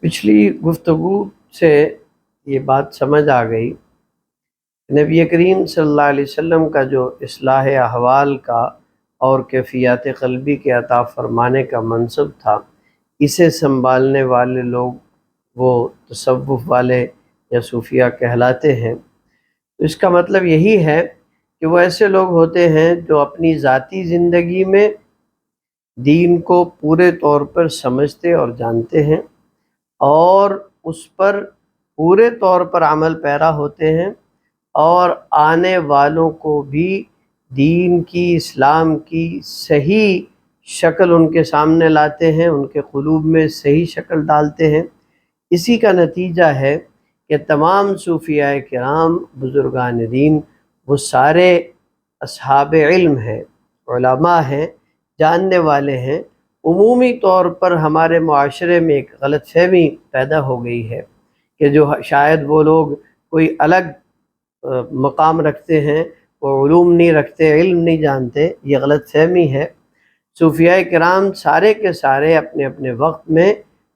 پچھلی گفتگو سے یہ بات سمجھ آ گئی، نبی کریم صلی اللہ علیہ وسلم کا جو اصلاح احوال کا اور کیفیات قلبی کے عطا فرمانے کا منصب تھا، اسے سنبھالنے والے لوگ وہ تصوف والے یا صوفیہ کہلاتے ہیں۔ تو اس کا مطلب یہی ہے کہ وہ ایسے لوگ ہوتے ہیں جو اپنی ذاتی زندگی میں دین کو پورے طور پر سمجھتے اور جانتے ہیں اور اس پر پورے طور پر عمل پیرا ہوتے ہیں، اور آنے والوں کو بھی دین کی، اسلام کی صحیح شکل ان کے سامنے لاتے ہیں، ان کے قلوب میں صحیح شکل ڈالتے ہیں۔ اسی کا نتیجہ ہے کہ تمام صوفیاء کرام، بزرگان دین، وہ سارے اصحاب علم ہیں، علماء ہیں، جاننے والے ہیں۔ عمومی طور پر ہمارے معاشرے میں ایک غلط فہمی پیدا ہو گئی ہے کہ جو شاید وہ لوگ کوئی الگ مقام رکھتے ہیں، وہ علوم نہیں رکھتے، علم نہیں جانتے، یہ غلط فہمی ہے۔ صوفیاء کرام سارے کے سارے اپنے اپنے وقت میں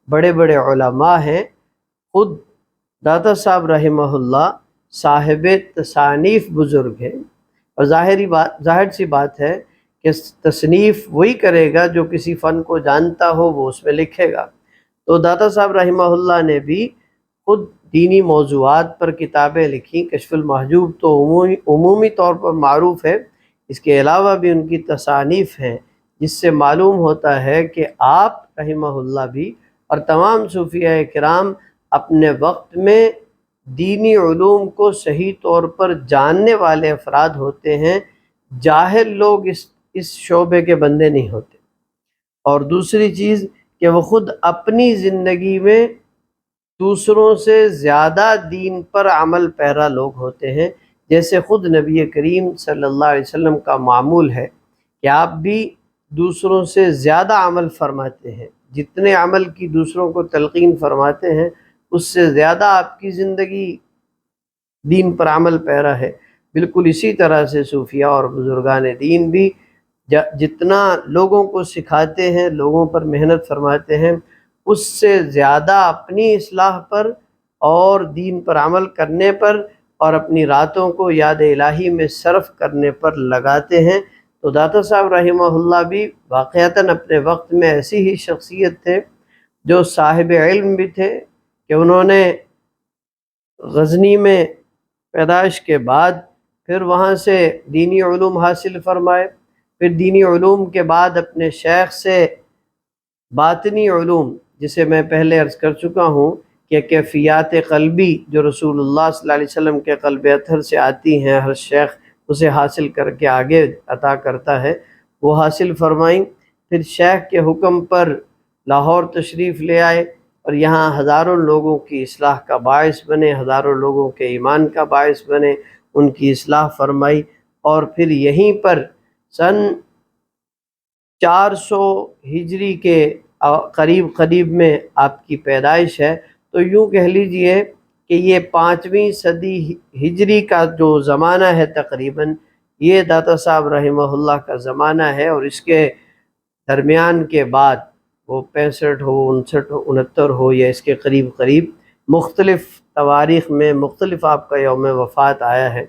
بڑے بڑے علماء ہیں۔ خود داتا صاحب رحمہ اللہ صاحب تصانیف بزرگ ہیں، اور ظاہر سی بات ہے کہ تصنیف وہی کرے گا جو کسی فن کو جانتا ہو، وہ اس میں لکھے گا۔ تو داتا صاحب رحمہ اللہ نے بھی خود دینی موضوعات پر کتابیں لکھی۔ کشف المحجوب تو عمومی طور پر معروف ہے، اس کے علاوہ بھی ان کی تصانیف ہیں، جس سے معلوم ہوتا ہے کہ آپ رحمہ اللہ بھی اور تمام صوفیاء کرام اپنے وقت میں دینی علوم کو صحیح طور پر جاننے والے افراد ہوتے ہیں، جاہل لوگ اس شعبے کے بندے نہیں ہوتے۔ اور دوسری چیز کہ وہ خود اپنی زندگی میں دوسروں سے زیادہ دین پر عمل پیرا لوگ ہوتے ہیں، جیسے خود نبی کریم صلی اللہ علیہ وسلم کا معمول ہے کہ آپ بھی دوسروں سے زیادہ عمل فرماتے ہیں، جتنے عمل کی دوسروں کو تلقین فرماتے ہیں اس سے زیادہ آپ کی زندگی دین پر عمل پیرا ہے۔ بالکل اسی طرح سے صوفیاء اور بزرگان دین بھی جتنا لوگوں کو سکھاتے ہیں، لوگوں پر محنت فرماتے ہیں، اس سے زیادہ اپنی اصلاح پر اور دین پر عمل کرنے پر اور اپنی راتوں کو یاد الہی میں صرف کرنے پر لگاتے ہیں۔ تو داتا صاحب رحمہ اللہ بھی واقعتاً اپنے وقت میں ایسی ہی شخصیت تھے جو صاحب علم بھی تھے کہ انہوں نے غزنی میں پیدائش کے بعد پھر وہاں سے دینی علوم حاصل فرمائے، پھر دینی علوم کے بعد اپنے شیخ سے باطنی علوم، جسے میں پہلے عرض کر چکا ہوں کہ کیفیات قلبی جو رسول اللہ صلی اللہ علیہ وسلم کے قلب اطہر سے آتی ہیں، ہر شیخ اسے حاصل کر کے آگے عطا کرتا ہے، وہ حاصل فرمائیں۔ پھر شیخ کے حکم پر لاہور تشریف لے آئے اور یہاں ہزاروں لوگوں کی اصلاح کا باعث بنے، ہزاروں لوگوں کے ایمان کا باعث بنے، ان کی اصلاح فرمائی۔ اور پھر یہیں پر سن 400 ہجری کے قریب میں آپ کی پیدائش ہے، تو یوں کہہ لیجئے کہ یہ 5ویں صدی ہجری کا جو زمانہ ہے تقریباً، یہ داتا صاحب رحمہ اللہ کا زمانہ ہے، اور اس کے درمیان کے بعد وہ 65 ہو، 59 ہو، 69 ہو، یا اس کے قریب مختلف تواریخ میں مختلف آپ کا یوم وفات آیا ہے۔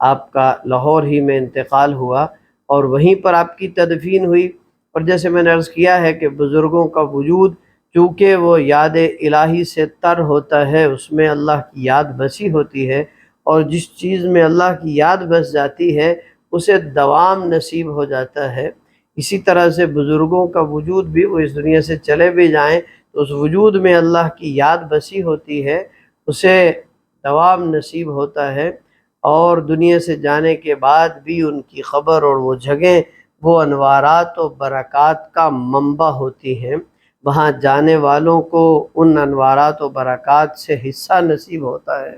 آپ کا لاہور ہی میں انتقال ہوا اور وہیں پر آپ کی تدفین ہوئی۔ اور جیسے میں نے عرض کیا ہے کہ بزرگوں کا وجود چونکہ وہ یاد الہی سے تر ہوتا ہے، اس میں اللہ کی یاد بسی ہوتی ہے، اور جس چیز میں اللہ کی یاد بس جاتی ہے اسے دوام نصیب ہو جاتا ہے۔ اسی طرح سے بزرگوں کا وجود بھی، وہ اس دنیا سے چلے بھی جائیں تو اس وجود میں اللہ کی یاد بسی ہوتی ہے، اسے دوام نصیب ہوتا ہے، اور دنیا سے جانے کے بعد بھی ان کی خبر اور وہ جگہیں وہ انوارات و برکات کا منبع ہوتی ہیں، وہاں جانے والوں کو ان انوارات و برکات سے حصہ نصیب ہوتا ہے۔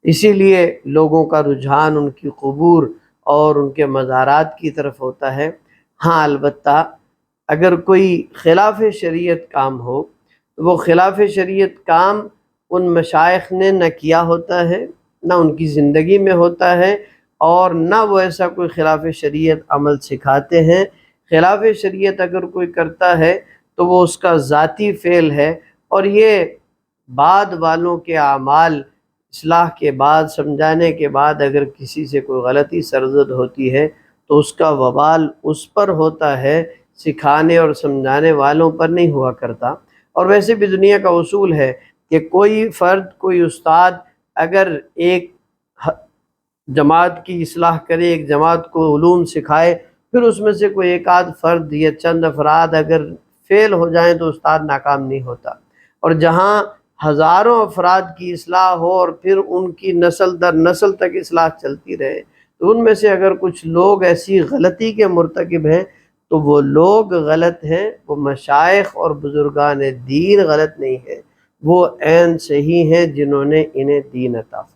اسی لیے لوگوں کا رجحان ان کی قبور اور ان کے مزارات کی طرف ہوتا ہے۔ ہاں البتہ اگر کوئی خلاف شریعت کام ہو تو وہ خلاف شریعت کام ان مشائخ نے نہ کیا ہوتا ہے، نہ ان کی زندگی میں ہوتا ہے، اور نہ وہ ایسا کوئی خلاف شریعت عمل سکھاتے ہیں۔ خلاف شریعت اگر کوئی کرتا ہے تو وہ اس کا ذاتی فعل ہے، اور یہ بعد والوں کے اعمال اصلاح کے بعد، سمجھانے کے بعد اگر کسی سے کوئی غلطی سرزد ہوتی ہے تو اس کا وبال اس پر ہوتا ہے، سکھانے اور سمجھانے والوں پر نہیں ہوا کرتا۔ اور ویسے بھی دنیا کا اصول ہے کہ کوئی فرد، کوئی استاد اگر ایک جماعت کی اصلاح کرے، ایک جماعت کو علوم سکھائے، پھر اس میں سے کوئی ایک آدھ فرد یا چند افراد اگر فیل ہو جائیں تو استاد ناکام نہیں ہوتا۔ اور جہاں ہزاروں افراد کی اصلاح ہو اور پھر ان کی نسل در نسل تک اصلاح چلتی رہے، تو ان میں سے اگر کچھ لوگ ایسی غلطی کے مرتکب ہیں تو وہ لوگ غلط ہیں، وہ مشائخ اور بزرگان دین غلط نہیں ہیں، وہ عین صحیح ہیں جنہوں نے انہیں دین عطا فرمایا۔